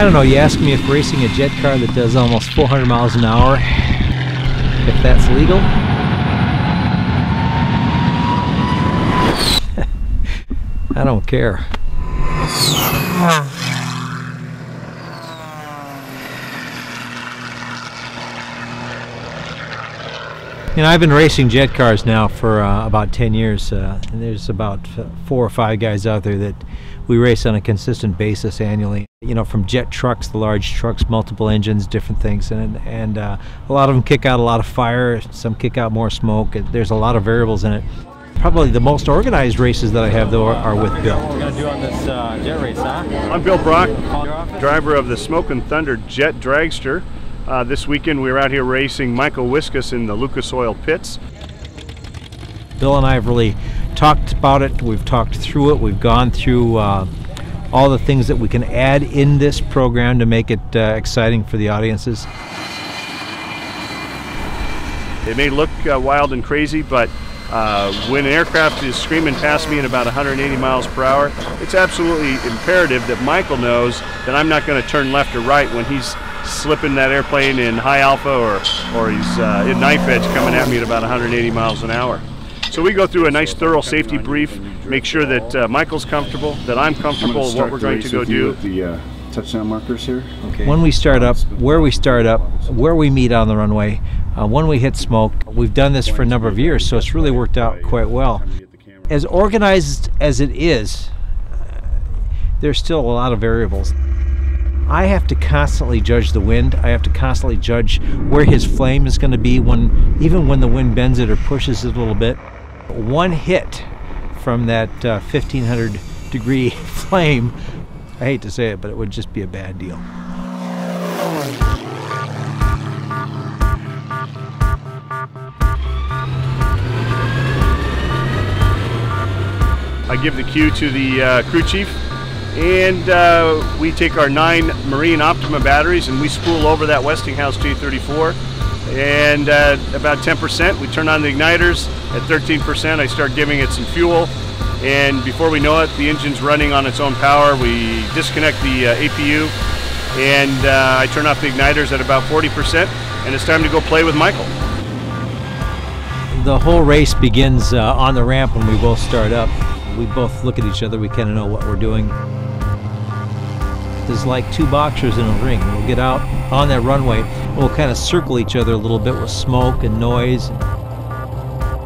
don't know, you ask me if racing a jet car that does almost 400 miles an hour, if that's legal? I don't care. You know, I've been racing jet cars now for about 10 years, and there's about 4 or 5 guys out there that we race on a consistent basis annually. You know, from jet trucks, the large trucks, multiple engines, different things, and a lot of them kick out a lot of fire, some kick out more smoke. There's a lot of variables in it. Probably the most organized races that I have, though, are with Bill. What we're going to do on this jet race, huh? I'm Bill Braack, driver of the Smoke and Thunder jet dragster. This weekend we were out here racing Michael Wiskus in the Lucas Oil pits. Bill and I have really talked about it. We've talked through it. We've gone through all the things that we can add in this program to make it exciting for the audiences. It may look wild and crazy, but when an aircraft is screaming past me at about 180 miles per hour, it's absolutely imperative that Michael knows that I'm not going to turn left or right when he's slipping that airplane in high alpha or he's in knife edge coming at me at about 180 miles an hour. So we go through a nice thorough safety brief, make sure that Michael's comfortable, that I'm comfortable with what we're going to go do. The touchdown markers here. Okay. When we start up, where we start up, where we meet on the runway, when we hit smoke. We've done this for a number of years, so it's really worked out quite well. As organized as it is, there's still a lot of variables. I have to constantly judge the wind. I have to constantly judge where his flame is going to be even when the wind bends it or pushes it a little bit. One hit from that 1500 degree flame, I hate to say it, but it would just be a bad deal. I give the cue to the crew chief, and we take our 9 Marine Optima batteries and we spool over that Westinghouse J34, and about 10% we turn on the igniters. At 13% I start giving it some fuel, and before we know it the engine's running on its own power. We disconnect the APU, and I turn off the igniters at about 40%, and it's time to go play with Michael. The whole race begins on the ramp when we both start up. We both look at each other, we kind of know what we're doing. There's like 2 boxers in a ring. We'll get out on that runway, we'll kind of circle each other a little bit with smoke and noise.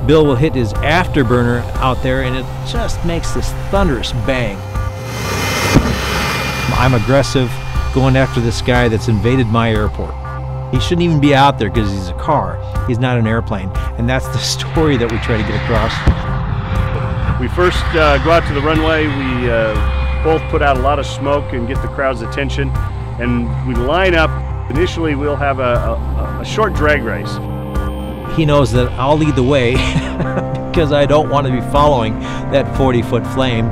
Bill will hit his afterburner out there, and it just makes this thunderous bang. I'm aggressive, going after this guy that's invaded my airport. He shouldn't even be out there because he's a car. He's not an airplane. And that's the story that we try to get across. We first go out to the runway. We both put out a lot of smoke and get the crowd's attention, and we line up. Initially we'll have a short drag race. He knows that I'll lead the way because I don't want to be following that 40-foot flame.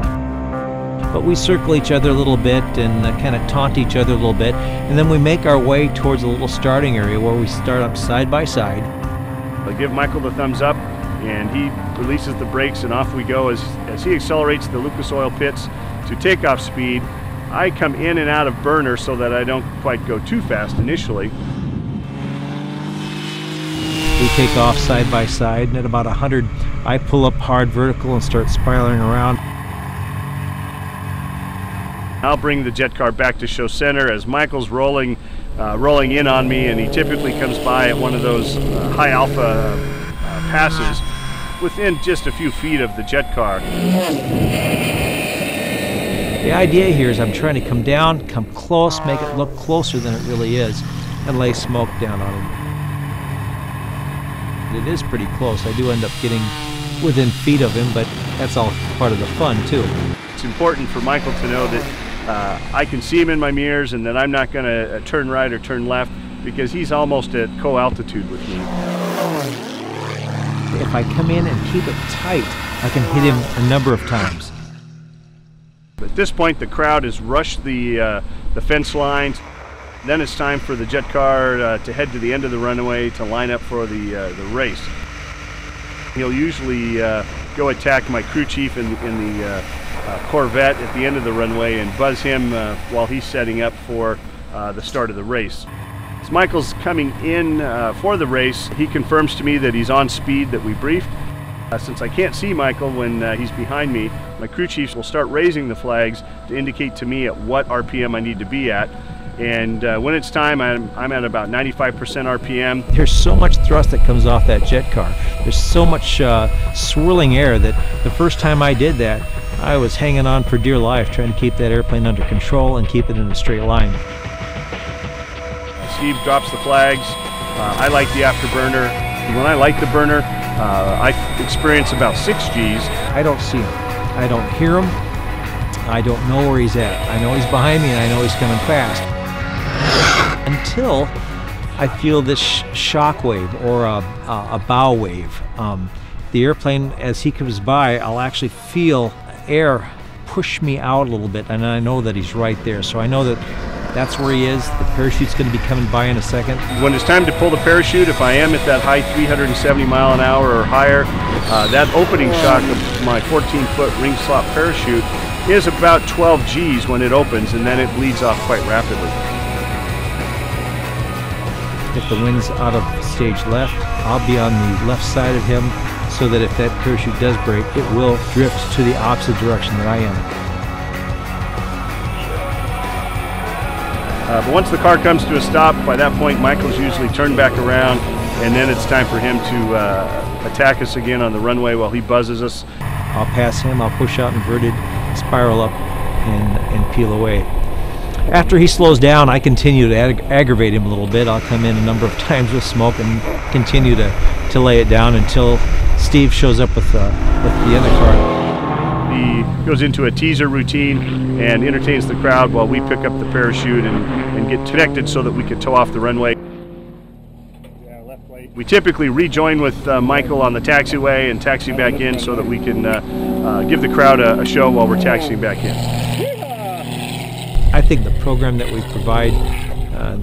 But we circle each other a little bit and kind of taunt each other a little bit, and then we make our way towards a little starting area where we start up side by side. I give Michael the thumbs up, and he releases the brakes, and off we go as he accelerates the Lucas Oil pits to takeoff speed. I come in and out of burner so that I don't quite go too fast initially. We take off side by side, and at about 100, I pull up hard vertical and start spiraling around. I'll bring the jet car back to show center as Michael's rolling in on me, and he typically comes by at one of those high alpha passes within just a few feet of the jet car. The idea here is I'm trying to come down, come close, make it look closer than it really is, and lay smoke down on it. It is pretty close. I do end up getting within feet of him, but that's all part of the fun too. It's important for Michael to know that I can see him in my mirrors, and that I'm not going to turn right or turn left because he's almost at co-altitude with me. If I come in and keep it tight, I can hit him a number of times. At this point, the crowd has rushed the fence lines. Then it's time for the jet car to head to the end of the runway to line up for the race. He'll usually go attack my crew chief in the Corvette at the end of the runway and buzz him while he's setting up for the start of the race. As Michael's coming in for the race, he confirms to me that he's on speed that we briefed. Since I can't see Michael when he's behind me, my crew chiefs will start raising the flags to indicate to me at what RPM I need to be at. And when it's time, I'm at about 95% RPM. There's so much thrust that comes off that Jetcar. There's so much swirling air that the first time I did that, I was hanging on for dear life, trying to keep that airplane under control and keep it in a straight line. Steve drops the flags. I like the afterburner. When I light the burner, I experience about 6 Gs. I don't see him. I don't hear him. I don't know where he's at. I know he's behind me and I know he's coming fast. Until I feel this shock wave or a bow wave. The airplane, as he comes by, I'll actually feel air push me out a little bit, and I know that he's right there. So I know that that's where he is. The parachute's going to be coming by in a second. When it's time to pull the parachute, if I am at that high 370 mile an hour or higher, that opening shock of my 14-foot ring slot parachute is about 12 Gs when it opens, and then it bleeds off quite rapidly. If the wind's out of stage left, I'll be on the left side of him so that if that parachute does break, it will drift to the opposite direction that I am. But once the car comes to a stop, by that point Michael's usually turned back around, and then it's time for him to attack us again on the runway while he buzzes us. I'll pass him, I'll push out inverted, spiral up, and peel away. After he slows down, I continue to aggravate him a little bit. I'll come in a number of times with smoke and continue to lay it down until Steve shows up with the other car. He goes into a teaser routine and entertains the crowd while we pick up the parachute and get connected so that we can tow off the runway. We typically rejoin with Michael on the taxiway and taxi back in so that we can give the crowd a show while we're taxiing back in. I think the program that we provide,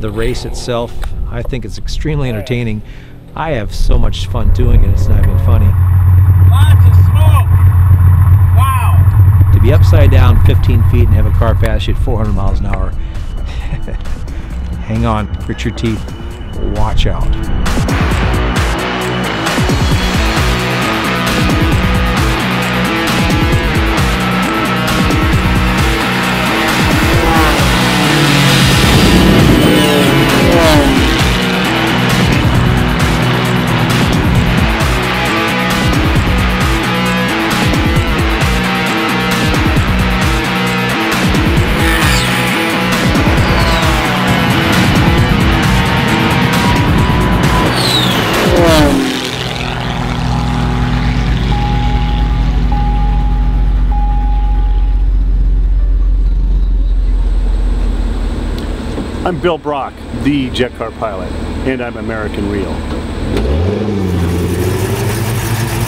the race itself, I think it's extremely entertaining. I have so much fun doing it, it's not even funny. Lots of smoke! Wow! To be upside down 15 feet and have a car pass you at 400 miles an hour. Hang on, grit your teeth, watch out. I'm Bill Braack, the Jetcar pilot, and I'm American Real.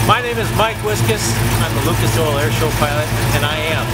My name is Wiskus. I'm the Lucas Oil Airshow pilot, and I am